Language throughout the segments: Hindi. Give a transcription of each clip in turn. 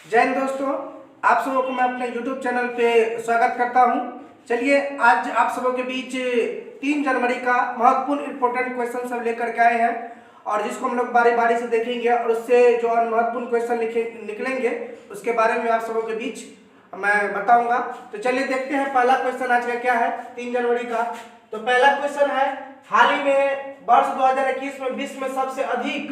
जय हिंद दोस्तों, आप सबों को मैं अपने YouTube चैनल पे स्वागत करता हूं। चलिए आज आप सबों के बीच 3 जनवरी का महत्वपूर्ण इंपॉर्टेंट क्वेश्चन सब लेकर के आए हैं और जिसको हम लोग बारी बारी से देखेंगे और उससे जो महत्वपूर्ण क्वेश्चन निकलेंगे उसके बारे में आप सबों के बीच मैं बताऊंगा। तो चलिए देखते हैं पहला क्वेश्चन आज का क्या है 3 जनवरी का। तो पहला क्वेश्चन है, हाल ही में वर्ष 2021 में विश्व में सबसे अधिक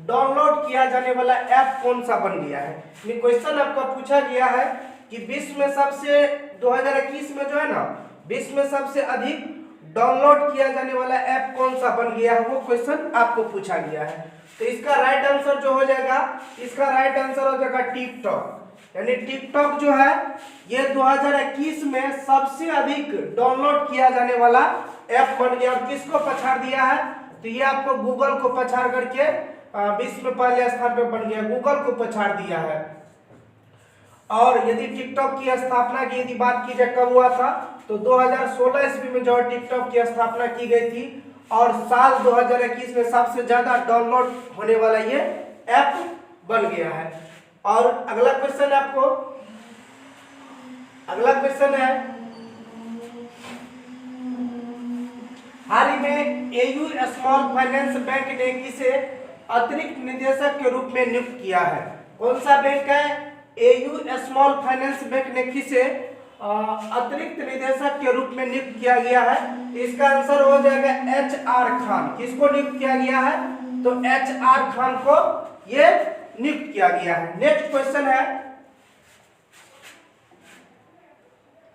डाउनलोड किया जाने वाला ऐप कौन सा बन गया है। ये क्वेश्चन आपका पूछा गया है कि विश्व में सबसे 2021 में जो है ना विश्व में सबसे अधिक डाउनलोड किया जाने वाला ऐप कौन सा बन गया है, वो क्वेश्चन आपको पूछा गया है। तो इसका राइट आंसर जो हो जाएगा, इसका राइट आंसर हो जाएगा टिकटॉक। यानी टिकटॉक जो है ये 2021 में सबसे अधिक डाउनलोड किया जाने वाला ऐप बन गया। और किसको पछाड़ दिया है, तो ये आपको गूगल को पछाड़ करके विश्व में पहले स्थान पे बन गया, गूगल को पछाड़ दिया है। और यदि टिकटॉक की स्थापना की यदि बात की जाए कब हुआ था, तो 2016 ईस्वी में जो टिकटॉक की स्थापना की गई थी और साल 2021 में सबसे ज्यादा डाउनलोड होने वाला ये ऐप बन गया है। और अगला क्वेश्चन आपको, अगला क्वेश्चन है, हाल ही में एयू स्मॉल फाइनेंस बैंक ने किसे अतिरिक्त निदेशक के रूप में नियुक्त किया है। कौन सा बैंक है, एयू स्मॉल फाइनेंस बैंक ने किसे अतिरिक्त निदेशक के रूप में नियुक्त किया गया है। इसका आंसर हो जाएगा HR खान। किसको नियुक्त किया गया है, तो HR खान को ये नियुक्त किया गया है। नेक्स्ट क्वेश्चन है,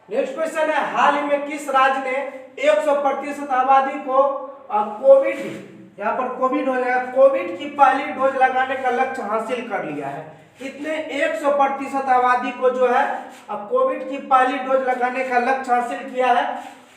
नेक्स्ट क्वेश्चन है, हाल ही में किस राज्य ने 100% आबादी को कोविड, यहाँ पर कोविड हो जाएगा, कोविड की पहली डोज लगाने का लक्ष्य हासिल कर लिया है। कितने 100% आबादी को जो है अब कोविड की पहली डोज लगाने का लक्ष्य हासिल किया है।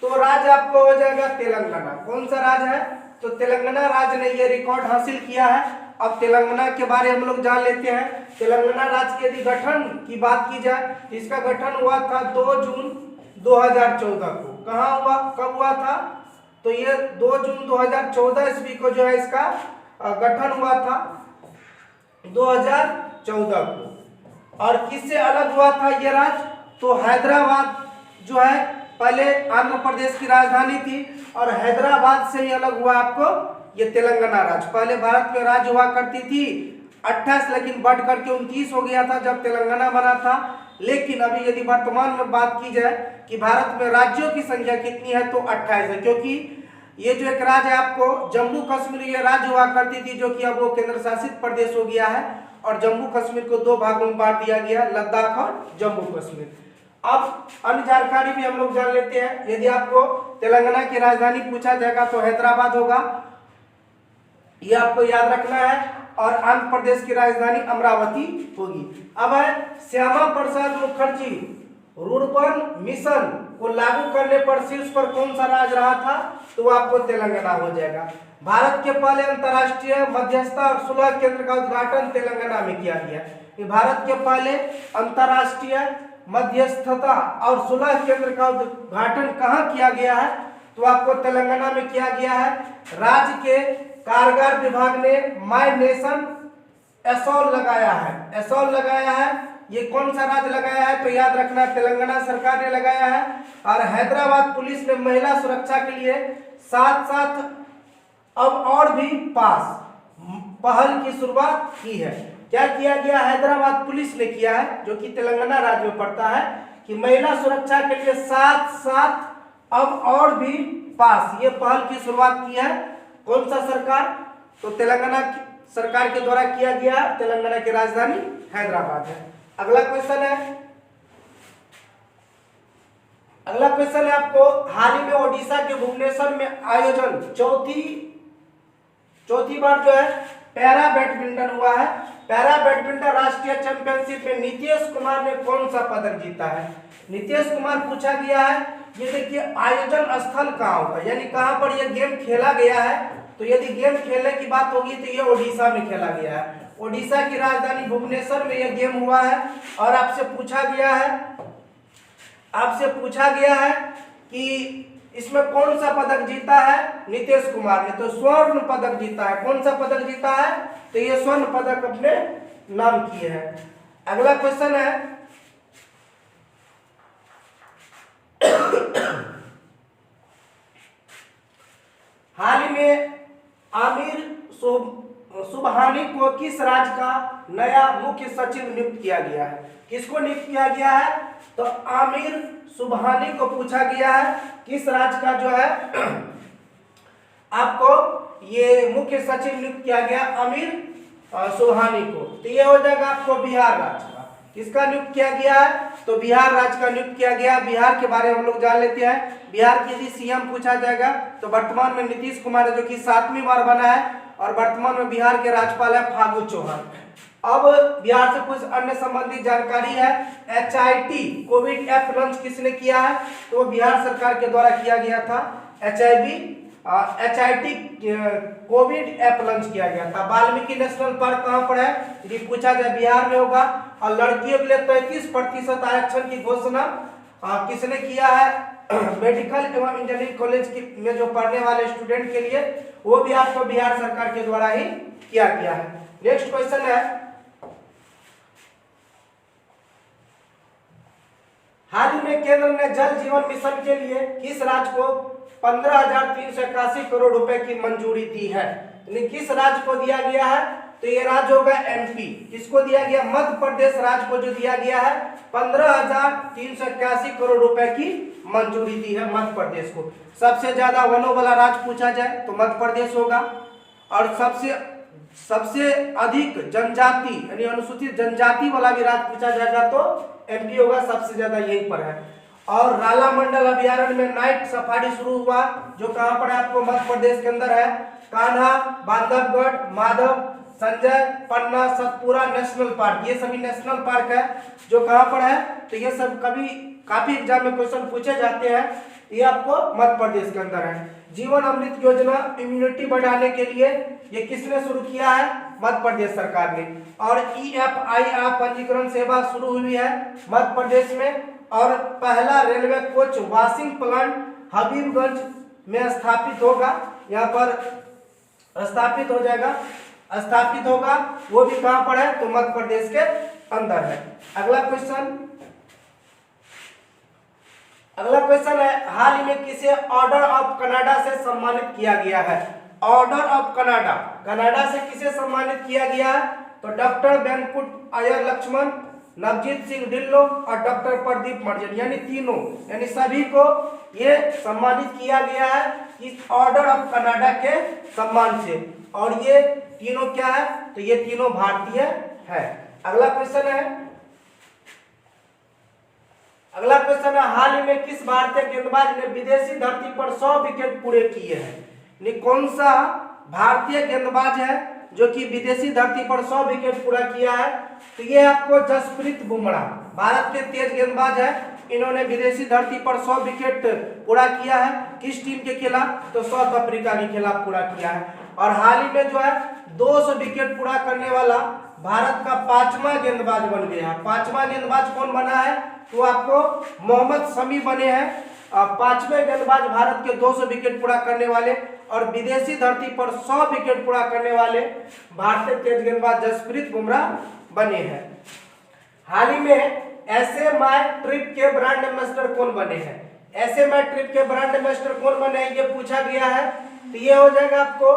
तो राज्य आपको हो जाएगा तेलंगाना। कौन सा राज्य है, तो तेलंगाना राज्य ने यह रिकॉर्ड हासिल किया है। अब तेलंगाना के बारे में हम लोग जान लेते हैं। तेलंगाना राज्य के यदि गठन की बात की जाए, इसका गठन हुआ था 2 जून 2014 को। कहाँ हुआ, कब हुआ था, तो ये 2 जून 2014 ईस्वी को जो है इसका गठन हुआ था 2014 को। और किससे अलग हुआ था ये राज्य, तो हैदराबाद जो है पहले आंध्र प्रदेश की राजधानी थी और हैदराबाद से ही अलग हुआ आपको ये तेलंगाना राज्य। पहले भारत में राज्य हुआ करती थी 28, लेकिन बढ़ करके 29 हो गया था जब तेलंगाना बना था। लेकिन अभी यदि वर्तमान में बात की जाए कि भारत में राज्यों की संख्या कितनी है, तो 28 है। क्योंकि ये जो एक राज्य है आपको जम्मू कश्मीर, ये राज्य हुआ करती थी जो कि अब वो केंद्र शासित प्रदेश हो गया है और जम्मू कश्मीर को 2 भागों में बांट दिया गया, लद्दाख और जम्मू कश्मीर। अब अन्य जानकारी भी हम लोग जान लेते हैं। यदि आपको तेलंगाना की राजधानी पूछा जाएगा तो हैदराबाद होगा, ये आपको याद रखना है। और आंध्र प्रदेश की राजधानी अमरावती होगी। अब है श्यामा प्रसाद मुखर्जी रूर्बन मिशन को लागू करने पर शीर्ष पर कौन सा राज्य रहा था, तो वो आपको तेलंगाना हो जाएगा। भारत के पहले अंतर्राष्ट्रीय मध्यस्थता और सुलह केंद्र का उद्घाटन तेलंगाना में किया गया। ये भारत के पहले अंतर्राष्ट्रीय मध्यस्थता और सुलह केंद्र का उद्घाटन कहाँ किया गया है, तो आपको तेलंगाना में किया गया है। राज्य के कारागार विभाग ने माय नेशन एसोल लगाया है, एसोल लगाया है। ये कौन सा राज्य लगाया है, तो याद रखना तेलंगाना सरकार ने लगाया है। और हैदराबाद पुलिस ने महिला सुरक्षा के लिए साथ साथ अब और भी पहल की शुरुआत की है। क्या किया गया, हैदराबाद पुलिस ने किया है जो कि तेलंगाना राज्य में पड़ता है, कि महिला सुरक्षा के लिए साथ साथ अब और भी ये पहल की शुरुआत की है। कौन सा सरकार, तो तेलंगाना सरकार के द्वारा किया गया। तेलंगाना की राजधानी हैदराबाद है। अगला क्वेश्चन है, अगला क्वेश्चन है आपको, हाल ही में ओडिशा के भुवनेश्वर में आयोजन चौथी बार जो है पैरा बैडमिंटन हुआ है। पैरा बैडमिंटन राष्ट्रीय चैंपियनशिप में नीतीश कुमार ने कौन सा पदक जीता है। नीतीश कुमार पूछा गया है। ये देखिए आयोजन स्थल कहाँ होगा, यानी कहाँ पर यह गेम खेला गया है। तो यदि गेम खेलने की बात होगी तो ये ओडिशा में खेला गया है। ओडिशा की राजधानी भुवनेश्वर में यह गेम हुआ है। और आपसे पूछा गया है कि इसमें कौन सा पदक जीता है, नीतीश कुमार ने तो स्वर्ण पदक जीता है। कौन सा पदक जीता है, तो ये स्वर्ण पदक अपने नाम किए हैं। अगला क्वेश्चन है हाल ही में आमिर सुबहानी को किस राज्य का नया मुख्य सचिव नियुक्त किया गया है? किसको नियुक्त किया गया है? तो आमिर सुबहानी को पूछा गया है किस राज्य का जो है आपको ये मुख्य सचिव नियुक्त किया गया आमिर सुबहानी को। तो ये हो जाएगा आपको बिहार राज्य का। किसका नियुक्त किया गया है? तो बिहार राज्य का नियुक्त किया गया। बिहार के बारे में हम लोग जान लेते हैं। बिहार के यदि सीएम पूछा जाएगा तो वर्तमान में नीतीश कुमार है, जो कि 7वीं बार बना है, और वर्तमान में बिहार के राज्यपाल है फागू चौहान। अब बिहार से कुछ अन्य संबंधित जानकारी है। HIT कोविड ऐप लॉन्च किसने किया है? तो बिहार सरकार के द्वारा किया गया था। HIT कोविड ऐप लॉन्च किया गया था। वाल्मीकि नेशनल पार्क कहाँ पर है? यदि पूछा जाए बिहार में होगा। और लड़कियों के लिए 33% आरक्षण की घोषणा किसने किया है? मेडिकल एवं इंजीनियरिंग कॉलेज में जो पढ़ने वाले स्टूडेंट के लिए, वो भी आपको बिहार सरकार के द्वारा ही किया गया है। नेक्स्ट क्वेश्चन है हाल ही में केंद्र ने जल जीवन मिशन के लिए किस राज्य को 15,381 करोड़ रुपए की मंजूरी दी है? किस राज्य को दिया गया है? तो ये राज्य होगा MP। किसको दिया गया? मध्य प्रदेश राज्य को जो दिया गया है 15,381 करोड़ रुपए की मंजूरी दी है मध्य प्रदेश को। सबसे ज्यादा वनों वाला राज्य पूछा जाए तो मध्य प्रदेश होगा, और सबसे अधिक जनजाति यानी अनुसूचित जनजाति वाला भी राज्य पूछा जाएगा तो MP होगा। सबसे ज्यादा यहीं पर है। और राला मंडल अभ्यारण्य में नाइट सफारी शुरू हुआ, जो कहां पर है? आपको मध्य प्रदेश के अंदर है। कान्हा, बांधवगढ़, माधव, संजय, पन्ना, सतपुरा नेशनल पार्क, ये सभी नेशनल पार्क है, जो कहां पर है? तो ये सब काफी एग्जाम में क्वेश्चन पूछे जाते हैं। ये आपको मध्य प्रदेश के अंदर है। जीवन अमृत योजना इम्यूनिटी बढ़ाने के लिए ये किसने शुरू किया है? मध्य प्रदेश सरकार ने। और EFIR पंजीकरण सेवा शुरू हुई है मध्य प्रदेश में। और पहला railway coach washing plant Habibganj में स्थापित होगा। यहाँ पर स्थापित हो जाएगा, स्थापित होगा। वो भी कहां पर है? तो मध्य प्रदेश के अंदर है। अगला क्वेश्चन है हाल ही में किसे ऑर्डर ऑफ कनाडा से सम्मानित किया गया है? ऑर्डर ऑफ कनाडा, कनाडा से किसे सम्मानित किया गया है? तो डॉक्टर वेंकुट अय्यर लक्ष्मण, नवजीत सिंह ढिल्लो और डॉक्टर प्रदीप मर्जन, यानी तीनों, यानी सभी को ये सम्मानित किया गया है इस ऑर्डर ऑफ कनाडा के सम्मान से। और ये तीनों क्या है? तो ये तीनों भारतीय है। अगला क्वेश्चन है हाल ही में किस भारतीय गेंदबाज ने विदेशी धरती पर 100 विकेट पूरे किए हैं? कौन सा भारतीय गेंदबाज है जो कि विदेशी धरती पर 100 विकेट पूरा किया है? तो ये आपको जसप्रीत बुमराह, भारत के तेज गेंदबाज है। इन्होंने विदेशी धरती पर 100 विकेट पूरा किया है। किस टीम के खिलाफ? तो साउथ अफ्रीका के खिलाफ पूरा किया है। और हाल ही में जो है 200 विकेट पूरा करने वाला भारत का 5वां गेंदबाज बन गया है। 5वां गेंदबाज कौन बना है? तो आपको मोहम्मद शमी बने हैं 5वें गेंदबाज भारत के 200 विकेट पूरा करने वाले। और विदेशी धरती पर 100 विकेट पूरा करने वाले भारतीय तेज गेंदबाज जसप्रीत बुमराह बने हैं। हाल ही में SMA ट्रिप के ब्रांड एम्बेसडर कौन बने हैं? SMA ट्रिप के ब्रांड एम्बेसडर कौन बने हैं, ये पूछा गया है। तो ये हो जाएगा आपको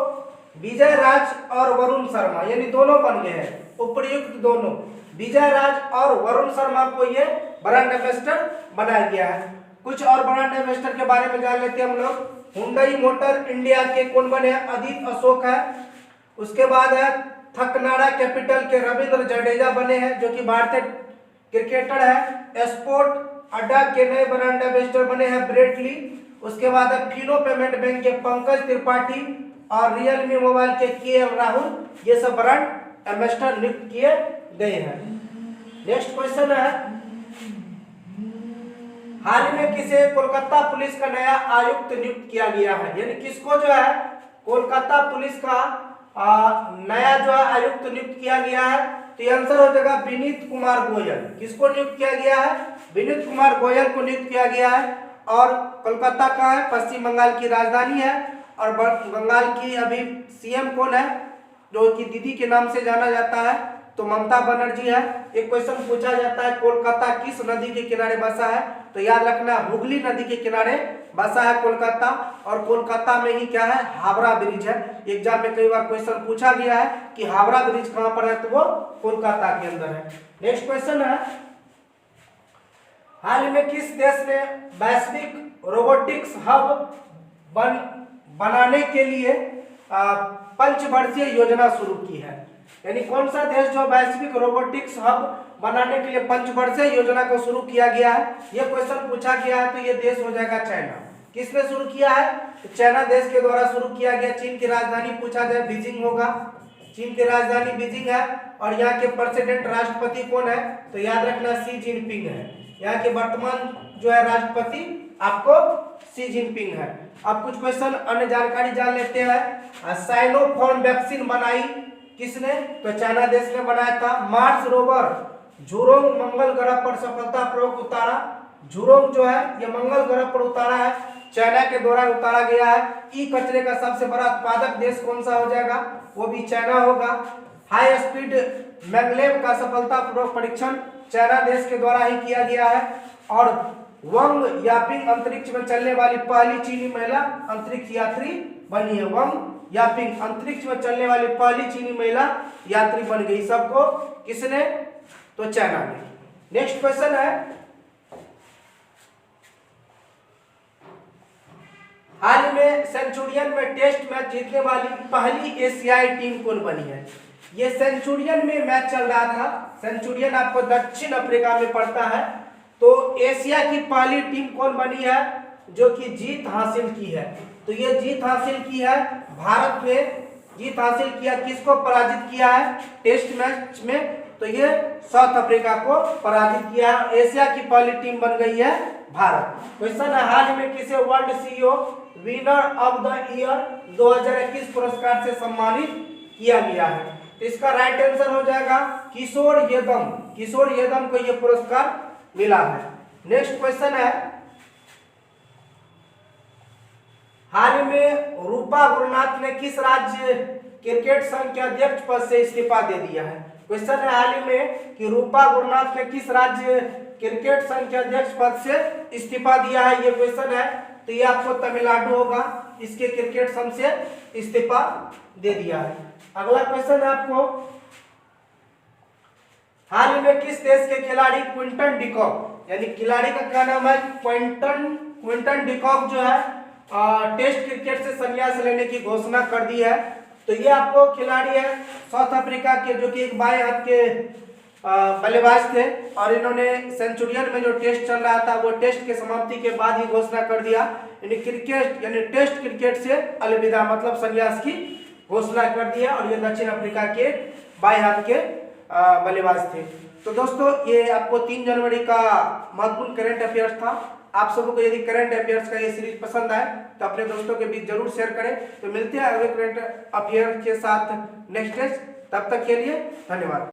विजय राज और वरुण शर्मा, यानी दोनों बन गए हैं, उपयुक्त दोनों, विजय राज और वरुण शर्मा को ये ब्रांड एम्बेसडर बनाया गया है। कुछ और ब्रांड एम्बेसडर के बारे में जान लेते हैं हम लोग। हुंडई मोटर इंडिया के कौन बने हैं? अदित अशोक है। उसके बाद है थकनाडा कैपिटल के रविंद्र जडेजा बने हैं, जो कि भारतीय क्रिकेटर है। स्पोर्ट अड्डा के नए ब्रांड एम्बेसडर बने हैं ब्रेट ली। उसके बाद है फिनो पेमेंट बैंक के पंकज त्रिपाठी और रियलमी मोबाइल के KL राहुल, ये सब ब्रांड एम्बेसडर नियुक्त किए गए हैं। नेक्स्ट क्वेश्चन है हाल ही में किसे कोलकाता पुलिस का नया आयुक्त नियुक्त किया गया है? यानी किसको जो है कोलकाता पुलिस का नया जो है आयुक्त नियुक्त किया गया है? तो ये आंसर हो जाएगा विनीत कुमार गोयल। किसको नियुक्त किया गया है? विनीत कुमार गोयल को नियुक्त किया गया है। और कोलकाता कहाँ है? पश्चिम बंगाल की राजधानी है। और बंगाल की अभी CM कौन है, जो कि दीदी के नाम से जाना जाता है? तो ममता बनर्जी है। एक क्वेश्चन पूछा जाता है कोलकाता किस नदी के किनारे बसा है, तो याद रखना हुगली नदी के किनारे बसा है कोलकाता, और कोलकाता में ही क्या है, हावड़ा ब्रिज है। एग्जाम में कई बार क्वेश्चन पूछा गया है कि हावड़ा ब्रिज कहां पर है, तो वो कोलकाता के अंदर है। नेक्स्ट क्वेश्चन है, हाल में किस देश ने वैश्विक रोबोटिक्स हब बनाने के लिए पंचवर्षीय योजना शुरू की है। यानी कौन सा देश जो वैश्विक रोबोटिक्स हब बनाने के लिए पंचवर्षीय योजना को शुरू किया गया है, यह क्वेश्चन पूछा गया है, तो यह देश हो जाएगा चाइना। किसने शुरू किया है, तो चाइना देश के द्वारा शुरू किया गया। चीन की राजधानी पूछा जाए बीजिंग होगा, चीन की राजधानी बीजिंग है। और यहाँ के प्रेसिडेंट राष्ट्रपति कौन है, तो याद रखना शी जिनपिंग है। यहाँ के वर्तमान जो है राष्ट्रपति आपको शी जिनपिंग है। अब कुछ क्वेश्चन अन्य जानकारी जान लेते हैं। साइनोफार्म वैक्सीन बनाई किसने, तो चाइना देश ने बनाया था। मार्स रोवर झुरोंग मंगल ग्रह पर सफलतापूर्वक उतारा। झुरोंग जो है ये मंगल ग्रह पर उतारा है, चाइना के द्वारा उतारा गया है। ई कचरे का सबसे बड़ा उत्पादक देश कौन सा हो जाएगा, वो भी चाइना होगा। हाई स्पीड मैग्लेव का सफलतापूर्वक परीक्षण चाइना देश के द्वारा ही किया गया है। और वंग यापिंग अंतरिक्ष में चलने वाली पहली चीनी महिला अंतरिक्ष यात्री बनी है। वंग यापिंग अंतरिक्ष में चलने वाली पहली चीनी महिला यात्री बन गई। सबको किसने, तो चाइना ने। नेक्स्ट क्वेश्चन है, हाल में सेंचुरियन में टेस्ट मैच जीतने वाली पहली एशियाई टीम कौन बनी है। ये सेंचुरियन में मैच चल रहा था। सेंचुरियन आपको दक्षिण अफ्रीका में पड़ता है। तो एशिया की पहली टीम कौन बनी है जो कि जीत हासिल की है, तो ये जीत हासिल की है भारत ने। जीत हासिल किया, किसको पराजित किया है टेस्ट मैच में, तो ये साउथ अफ्रीका को पराजित किया। एशिया की पहली टीम बन गई है भारत। क्वेश्चन है, हाल में किसे world CEO winner of the year 2021 पुरस्कार से सम्मानित किया गया है, तो इसका राइट आंसर हो जाएगा किशोर येदम। किशोर येदम को यह पुरस्कार मिला है। नेक्स्ट क्वेश्चन है, हाल में रूपा गुरुनाथ ने किस राज्य क्रिकेट संघ के अध्यक्ष पद से इस्तीफा दे दिया है। क्वेश्चन है, हाल में कि रूपा गुरुनाथ ने किस राज्य क्रिकेट संघ के अध्यक्ष पद से इस्तीफा दिया है, ये क्वेश्चन है। तो ये आपको तमिलनाडु होगा, इसके क्रिकेट संघ से इस्तीफा दे दिया है। अगला क्वेश्चन है आपको, हाल में किस देश के खिलाड़ी क्विंटन डिकॉक, यानी खिलाड़ी का क्या नाम है, क्विंटन डिकॉक जो है टेस्ट क्रिकेट से संन्यास लेने की घोषणा कर दी है। तो ये आपको खिलाड़ी है साउथ अफ्रीका के, जो कि एक बाएं हाथ के बल्लेबाज थे, और इन्होंने सेंचुरियन में जो टेस्ट चल रहा था वो टेस्ट के समाप्ति के बाद ही घोषणा कर दिया, यानी टेस्ट क्रिकेट से अलविदा, मतलब संन्यास की घोषणा कर दिया। और ये दक्षिण अफ्रीका के बाएं हाथ के बल्लेबाज थे। तो दोस्तों ये आपको 3 जनवरी का महत्वपूर्ण करंट अफेयर्स था। आप सबको यदि करंट अफेयर्स का ये सीरीज पसंद आए तो अपने दोस्तों के बीच जरूर शेयर करें। तो मिलते हैं अगले करंट अफेयर्स के साथ नेक्स्ट डेज, तब तक के लिए धन्यवाद।